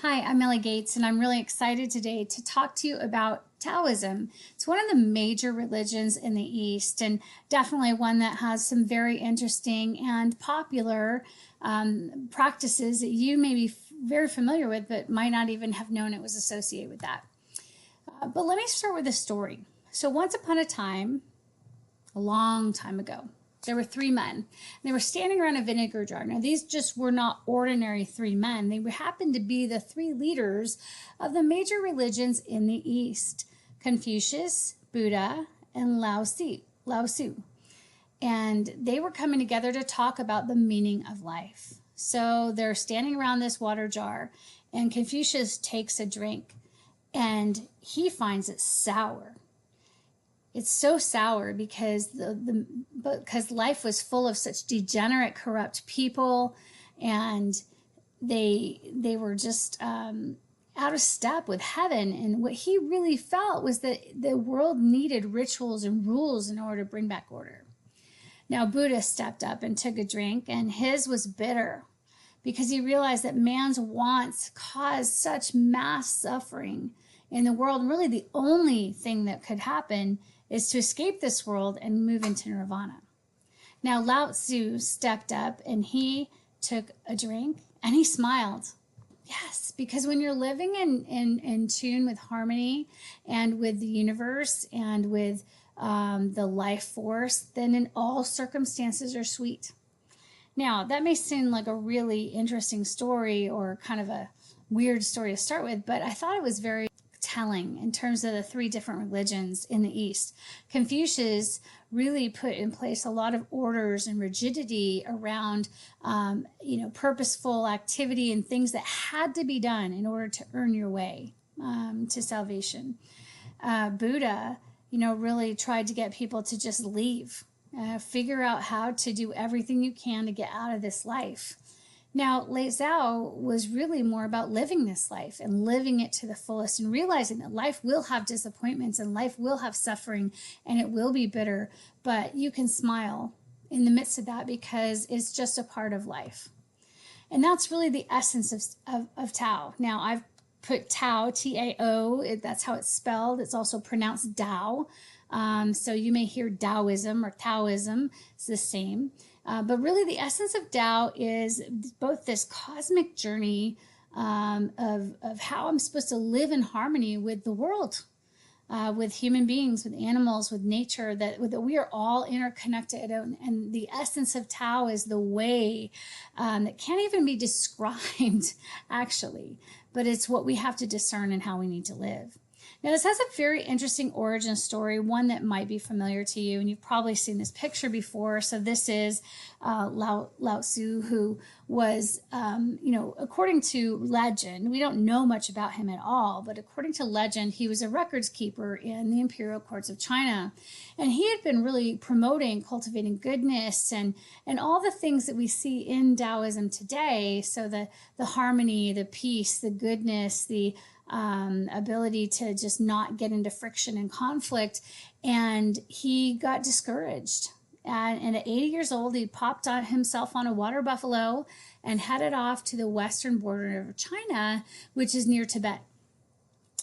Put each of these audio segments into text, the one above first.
Hi, I'm Millie Gates, and I'm really excited today to talk to you about Taoism. It's one of the major religions in the East, and definitely one that has some very interesting and popular practices that you may be very familiar with, but might not even have known it was associated with that. But let me start with a story. So, once upon a time, a long time ago, there were three men. They were standing around a vinegar jar. Now, these just were not ordinary three men. They happened to be the three leaders of the major religions in the East: Confucius, Buddha, and Lao Tzu. And they were coming together to talk about the meaning of life. So they're standing around this water jar, and Confucius takes a drink, and he finds it sour. It's so sour because because life was full of such degenerate, corrupt people, and they were just out of step with heaven. And what he really felt was that the world needed rituals and rules in order to bring back order. Now, Buddha stepped up and took a drink, and his was bitter because he realized that man's wants caused such mass suffering in the world. And really, the only thing that could happen is to escape this world and move into nirvana. Now, Lao Tzu stepped up and he took a drink and he smiled. Yes, because when you're living in tune with harmony and with the universe and with the life force, then in all circumstances are sweet. Now, that may seem like a really interesting story or kind of a weird story to start with, but I thought it was very telling in terms of the three different religions in the East. Confucius really put in place a lot of orders and rigidity around, purposeful activity and things that had to be done in order to earn your way to salvation. Buddha, really tried to get people to just leave, figure out how to do everything you can to get out of this life. Now, Lao Tzu was really more about living this life and living it to the fullest and realizing that life will have disappointments and life will have suffering and it will be bitter, but you can smile in the midst of that because it's just a part of life. And that's really the essence of Tao. Now, I've put Tao, T-A-O, that's how it's spelled. It's also pronounced Tao. So you may hear Taoism or Taoism. It's the same. But really the essence of Tao is both this cosmic journey of how I'm supposed to live in harmony with the world, with human beings, with animals, with nature, that we are all interconnected. And the essence of Tao is the way that can't even be described, actually, but it's what we have to discern and how we need to live. Now, this has a very interesting origin story, one that might be familiar to you, and you've probably seen this picture before. So this is Lao Tzu, who was, according to legend, we don't know much about him at all, but according to legend, he was a records keeper in the imperial courts of China. And he had been really promoting, cultivating goodness and all the things that we see in Taoism today. So the harmony, the peace, the goodness, the ability to just not get into friction and conflict. And he got discouraged. And at 80 years old, he popped on himself on a water buffalo and headed off to the western border of China, which is near Tibet.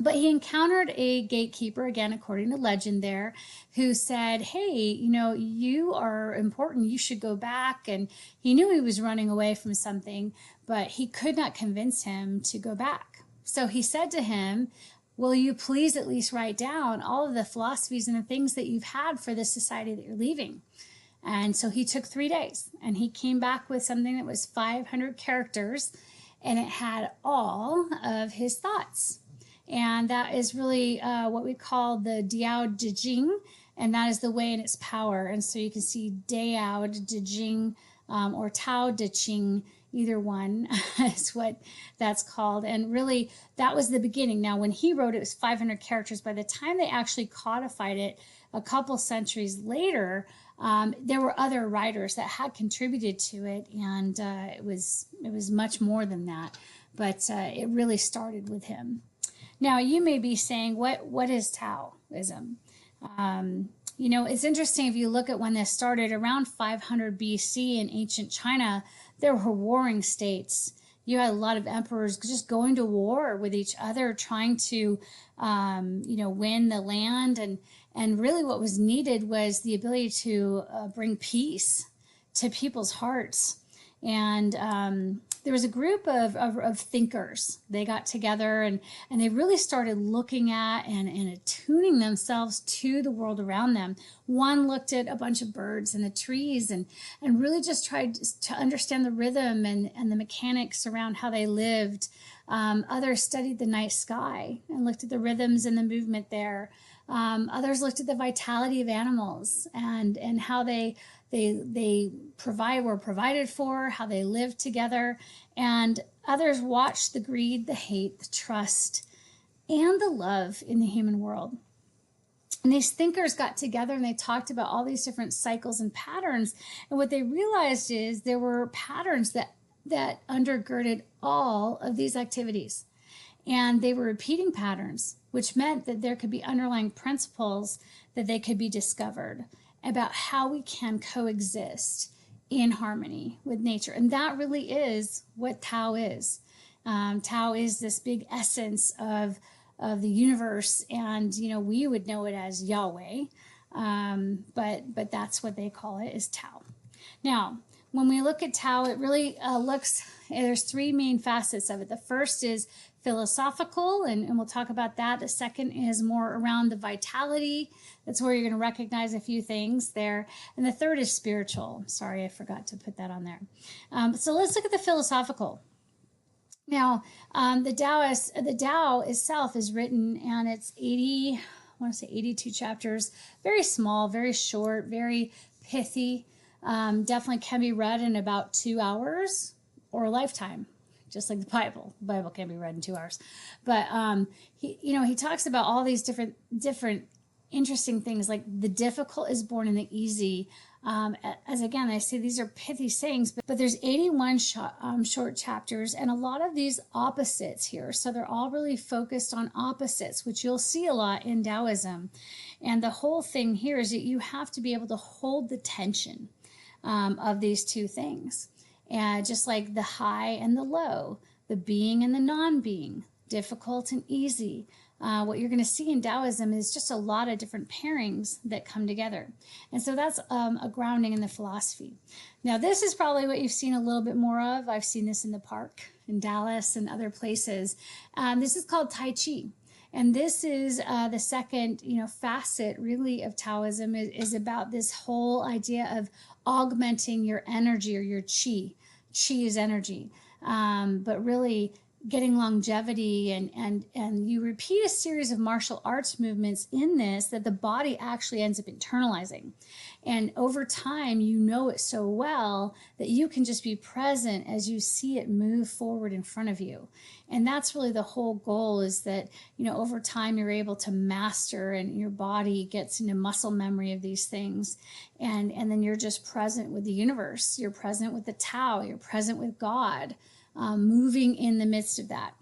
But he encountered a gatekeeper, again, according to legend there, who said, hey, you are important. You should go back. And he knew he was running away from something, but he could not convince him to go back. So he said to him, will you please at least write down all of the philosophies and the things that you've had for this society that you're leaving? And so he took 3 days and he came back with something that was 500 characters and it had all of his thoughts. And that is really what we call the Tao Te Ching, and that is the way and its power. And so you can see Tao Te Ching or Tao Te Ching. Either one is what that's called. And really, that was the beginning. Now, when he wrote it, it was 500 characters. By the time they actually codified it a couple centuries later, there were other writers that had contributed to it, and it was much more than that. But it really started with him. Now, you may be saying, what is Taoism? It's interesting if you look at when this started around 500 BC in ancient China, there were warring states. you had a lot of emperors just going to war with each other, trying to, win the land. And really what was needed was the ability to bring peace to people's hearts. And there was a group of thinkers. They got together and they really started looking at and attuning themselves to the world around them. One looked at a bunch of birds and the trees and really just tried to understand the rhythm and the mechanics around how they lived. Others studied the night sky and looked at the rhythms and the movement there. Others looked at the vitality of animals and how they were provided for, how they lived together. And others watched the greed, the hate, the trust, and the love in the human world. And these thinkers got together and they talked about all these different cycles and patterns. And what they realized is there were patterns that undergirded all of these activities. And they were repeating patterns, which meant that there could be underlying principles that they could be discovered about how we can coexist in harmony with nature. And that really is what Tao is. Tao is this big essence of the universe, and we would know it as Yahweh, but that's what they call it, is Tao. Now, when we look at Tao, it really there's three main facets of it. The first is philosophical, and we'll talk about that. The second is more around the vitality. That's where you're going to recognize a few things there. And the third is spiritual. Sorry, I forgot to put that on there. So let's look at the philosophical. Now, the Tao itself is written, and it's 82 chapters, very small, very short, very pithy. Definitely can be read in about 2 hours or a lifetime, just like the Bible. The Bible can be read in 2 hours. But he talks about all these different interesting things, like the difficult is born in the easy. As again, I say these are pithy sayings, but there's 81 short chapters, and a lot of these opposites here. So they're all really focused on opposites, which you'll see a lot in Taoism. And the whole thing here is that you have to be able to hold the tension of these two things. And just like the high and the low, the being and the non-being, difficult and easy. What you're going to see in Taoism is just a lot of different pairings that come together. And so that's a grounding in the philosophy. Now, this is probably what you've seen a little bit more of. I've seen this in the park in Dallas and other places. This is called Tai Chi. And this is the second, facet really of Taoism is about this whole idea of augmenting your energy or your chi. Chi is energy. But really getting longevity and you repeat a series of martial arts movements in this that the body actually ends up internalizing. And over time, you know it so well that you can just be present as you see it move forward in front of you. And that's really the whole goal, is that, over time you're able to master and your body gets into muscle memory of these things. And then you're just present with the universe. You're present with the Tao. You're present with God. Moving in the midst of that.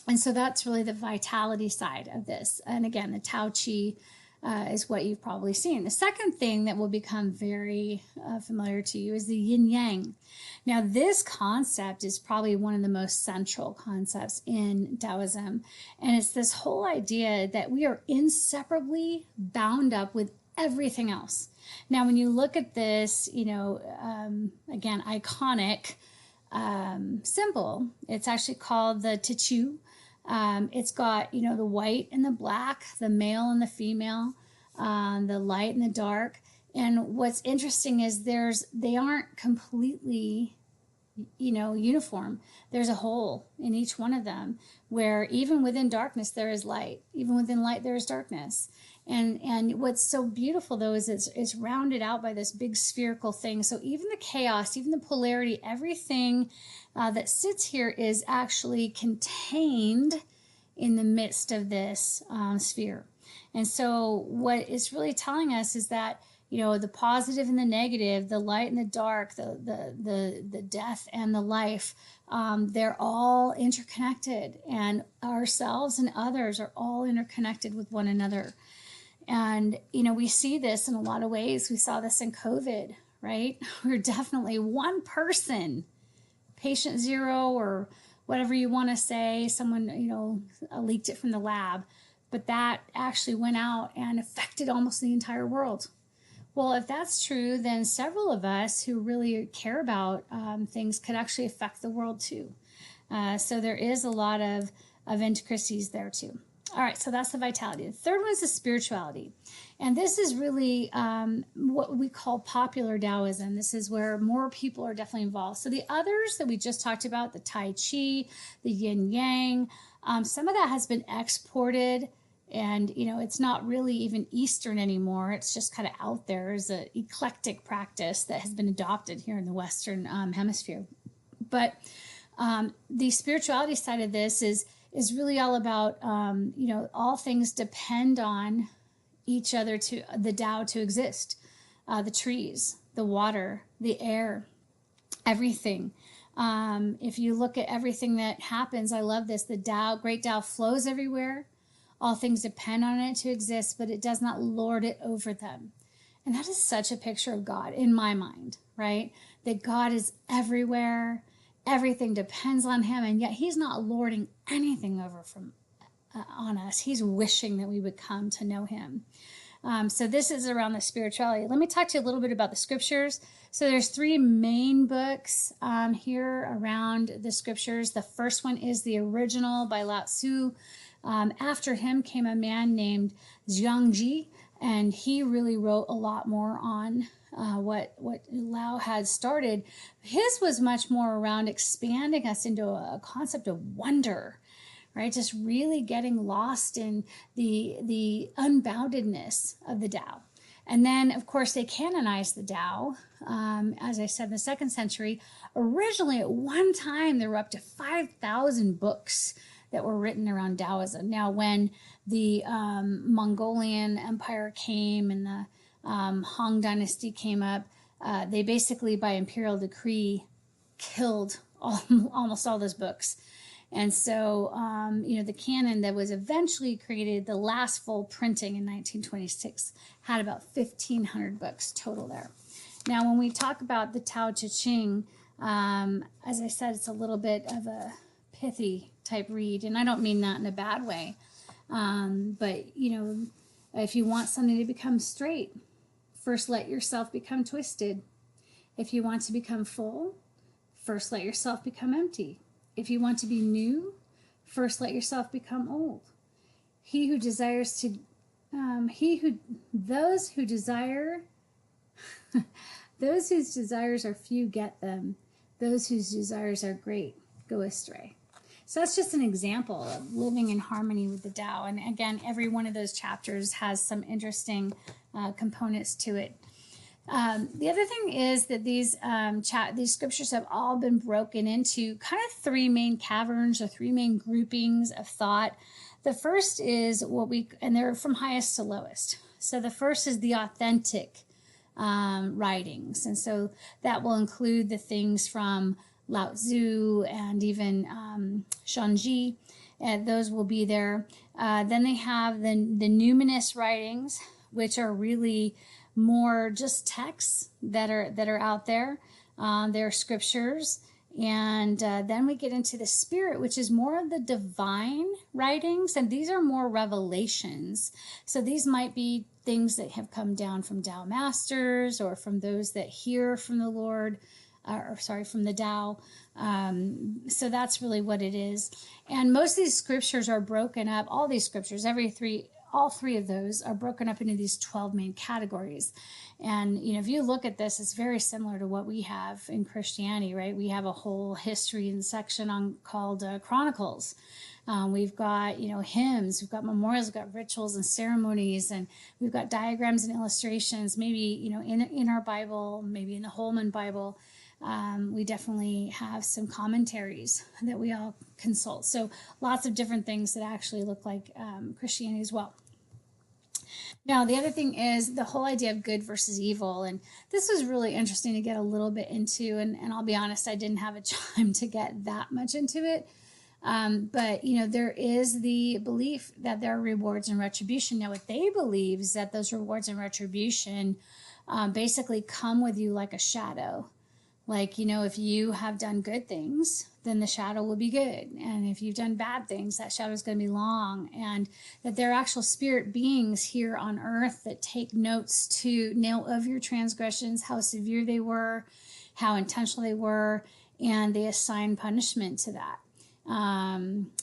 And so that's really the vitality side of this. And again, the Tao Chi is what you've probably seen. The second thing that will become very familiar to you is the yin yang. Now, this concept is probably one of the most central concepts in Taoism. And it's this whole idea that we are inseparably bound up with everything else. Now, when you look at this, again, iconic symbol, it's actually called the Tichu. It's got, the white and the black, the male and the female, the light and the dark. And what's interesting is they aren't completely, uniform. There's a hole in each one of them, where even within darkness, there is light. Even within light, there is darkness. And what's so beautiful, though, is it's rounded out by this big spherical thing. So even the chaos, even the polarity, everything that sits here is actually contained in the midst of this sphere. And so what it's really telling us is that, the positive and the negative, the light and the dark, the death and the life, they're all interconnected. And ourselves and others are all interconnected with one another. And, we see this in a lot of ways. We saw this in COVID, right? We're definitely one person patient zero or whatever you want to say. Someone, leaked it from the lab, but that actually went out and affected almost the entire world. Well, if that's true, then several of us who really care about things could actually affect the world too. So there is a lot of intricacies there too. All right, so that's the vitality. The third one is the spirituality. And this is really what we call popular Taoism. This is where more people are definitely involved. So the others that we just talked about, the Tai Chi, the Yin Yang, some of that has been exported. And, it's not really even Eastern anymore. It's just kind of out there as an eclectic practice that has been adopted here in the Western hemisphere. But the spirituality side of this is really all about, all things depend on each other to the Tao to exist. The trees, the water, the air, everything. If you look at everything that happens, I love this. The Tao, great Tao flows everywhere. All things depend on it to exist, but it does not lord it over them. And that is such a picture of God in my mind, right? That God is everywhere. Everything depends on him, and yet he's not lording anything over on us. He's wishing that we would come to know him. So this is around the spirituality. Let me talk to you a little bit about the scriptures. So there's 3 main books here around the scriptures. The first one is the original by Lao Tzu. After him came a man named Zhuangzi, and he really wrote a lot more on what Lao had started. His was much more around expanding us into a concept of wonder, right? Just really getting lost in the unboundedness of the Tao. And then, of course, they canonized the Tao, as I said, in the 2nd century. Originally, at one time, there were up to 5,000 books that were written around Taoism. Now, when the Mongolian Empire came and the Han Dynasty came up, they basically, by imperial decree, killed almost all those books. And so, the canon that was eventually created, the last full printing in 1926, had about 1,500 books total there. Now, when we talk about the Tao Te Ching, as I said, it's a little bit of a pithy type read, and I don't mean that in a bad way. But, if you want something to become straight, first let yourself become twisted. If you want to become full, first let yourself become empty. If you want to be new, first let yourself become old. Those whose desires are few get them. Those whose desires are great go astray. So that's just an example of living in harmony with the Tao. And again, every one of those chapters has some interesting components to it. The other thing is that these scriptures have all been broken into kind of 3 main caverns or 3 main groupings of thought. The first is and they're from highest to lowest. So the first is the authentic writings. And so that will include the things from Lao Tzu and even Zhuangzi, and those will be there. Then they have the numinous writings, which are really more just texts that are out there. They're scriptures. And then we get into the spirit, which is more of the divine writings, and these are more revelations. So these might be things that have come down from Tao masters or from those that hear from the Lord, from the Tao. So that's really what it is. And most of these scriptures are broken up, all these scriptures, all 3 of those are broken up into these 12 main categories. And, if you look at this, it's very similar to what we have in Christianity, right? We have a whole history and section called Chronicles. We've got, hymns, we've got memorials, we've got rituals and ceremonies, and we've got diagrams and illustrations, maybe, in our Bible, maybe in the Holman Bible. We definitely have some commentaries that we all consult. So lots of different things that actually look like Christianity as well. Now, the other thing is the whole idea of good versus evil. And this was really interesting to get a little bit into. And I'll be honest, I didn't have a time to get that much into it. But, there is the belief that there are rewards and retribution. Now, what they believe is that those rewards and retribution basically come with you like a shadow. Like, if you have done good things, then the shadow will be good. And if you've done bad things, that shadow is going to be long. And that there are actual spirit beings here on earth that take notes to note of your transgressions, how severe they were, how intentional they were, and they assign punishment to that.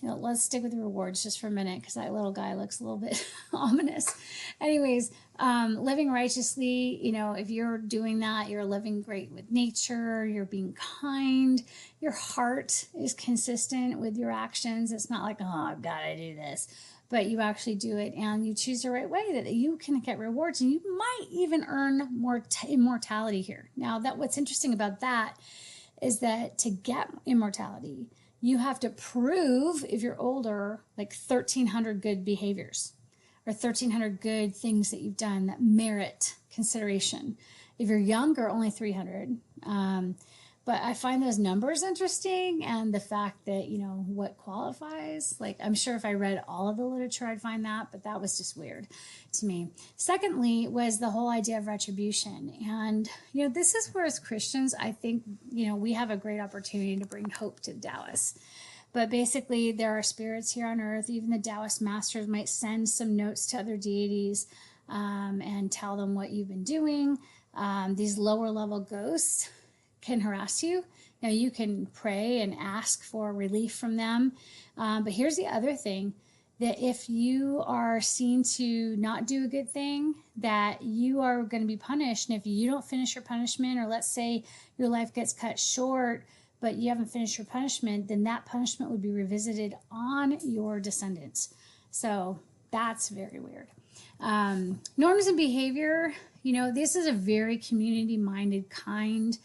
Let's stick with the rewards just for a minute, because that little guy looks a little bit ominous. Anyways, living righteously, if you're doing that, you're living great with nature, you're being kind, your heart is consistent with your actions. It's not like, oh, I've got to do this, but you actually do it and you choose the right way, that you can get rewards, and you might even earn more immortality here. Now, what's interesting about that is that to get immortality, you have to prove, if you're older, like 1,300 good behaviors or 1,300 good things that you've done that merit consideration. If you're younger, only 300. But I find those numbers interesting, and the fact that, what qualifies. Like, I'm sure if I read all of the literature, I'd find that, but that was just weird to me. Secondly, was the whole idea of retribution. And, this is where, as Christians, I think, we have a great opportunity to bring hope to the Taoists. But basically, there are spirits here on earth. Even the Taoist masters might send some notes to other deities and tell them what you've been doing. These lower level ghosts can harass you. Now, you can pray and ask for relief from them. But here's the other thing, that if you are seen to not do a good thing, that you are going to be punished. And if you don't finish your punishment, or let's say your life gets cut short, but you haven't finished your punishment, then that punishment would be revisited on your descendants. So that's very weird. Norms and behavior, this is a very community-minded, kind,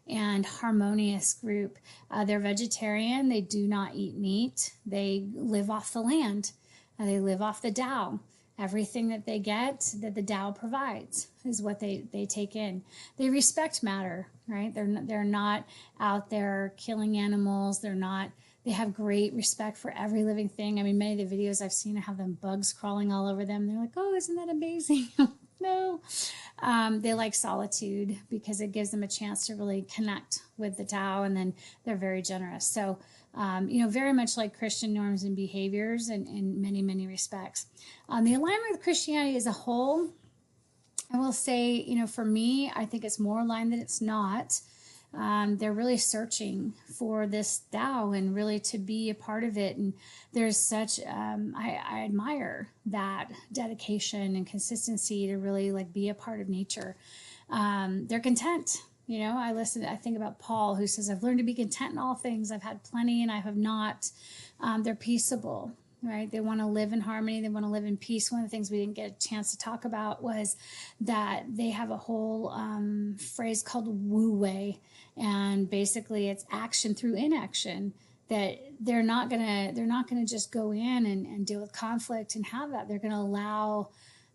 and harmonious group. They're vegetarian. They do not eat meat. They live off the land. They live off the Tao. Everything that they get, that the Tao provides, is what they take in. They respect matter, right? They're not out there killing animals. They have great respect for every living thing. I mean, many of the videos I've seen have them bugs crawling all over them. They're like, oh, isn't that amazing? No. They like solitude because it gives them a chance to really connect with the Tao, and then they're very generous. So, very much like Christian norms and behaviors in many, many respects. The alignment with Christianity as a whole, I will say, for me, I think it's more aligned than it's not. They're really searching for this Tao and really to be a part of it. And there's such, I admire that dedication and consistency to really be a part of nature. They're content. I think about Paul, who says, I've learned to be content in all things. I've had plenty and I have not. They're peaceable, right? They want to live in harmony. They want to live in peace. One of the things we didn't get a chance to talk about was that they have a whole phrase called Wu Wei. And basically it's action through inaction, that they're not gonna just go in and deal with conflict and have that. They're going to allow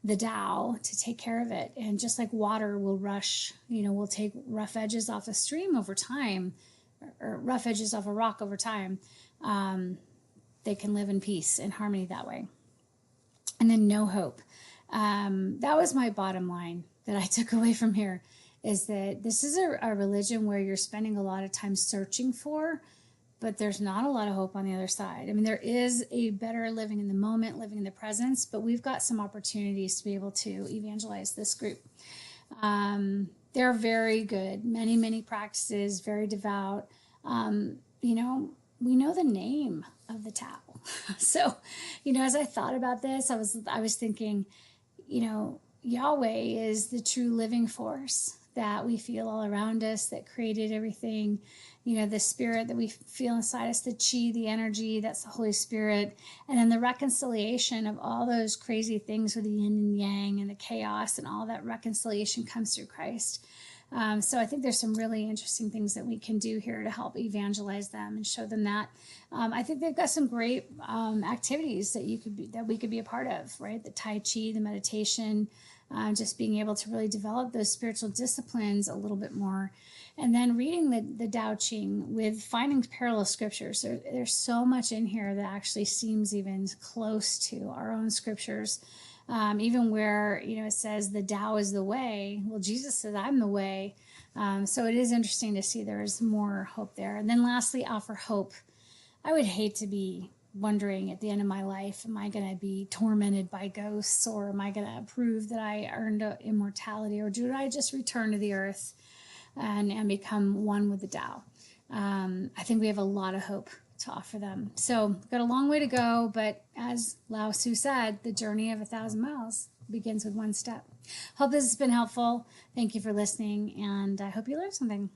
the Tao to take care of it. And just like water will rush, will take rough edges off a stream over time, or rough edges off a rock over time. They can live in peace and harmony that way. And then no hope. That was my bottom line that I took away from here, is that this is a religion where you're spending a lot of time searching for, but there's not a lot of hope on the other side. I mean, there is a better living in the moment, living in the presence, but we've got some opportunities to be able to evangelize this group. They're very good, many, many practices, very devout. We know the name of the Tao. So, as I thought about this, I was thinking, Yahweh is the true living force that we feel all around us, that created everything. The spirit that we feel inside us, the chi, the energy, that's the Holy Spirit. And then the reconciliation of all those crazy things with the yin and yang and the chaos, and all that reconciliation comes through Christ. So I think there's some really interesting things that we can do here to help evangelize them and show them that. I think they've got some great activities that we could be a part of, right? The Tai Chi, the meditation, just being able to really develop those spiritual disciplines a little bit more. And then reading the Tao Ching with finding parallel scriptures. There's so much in here that actually seems even close to our own scriptures. even where, it says the Tao is the way. Well, Jesus says, I'm the way. So it is interesting to see there's more hope there. And then lastly, offer hope. I would hate to be wondering at the end of my life, am I going to be tormented by ghosts, or am I going to prove that I earned immortality, or do I just return to the earth and become one with the Tao? I think we have a lot of hope to offer them. So we've got a long way to go, but as Lao Tzu said, the journey of 1,000 miles begins with one step. Hope this has been helpful. Thank you for listening, and I hope you learned something.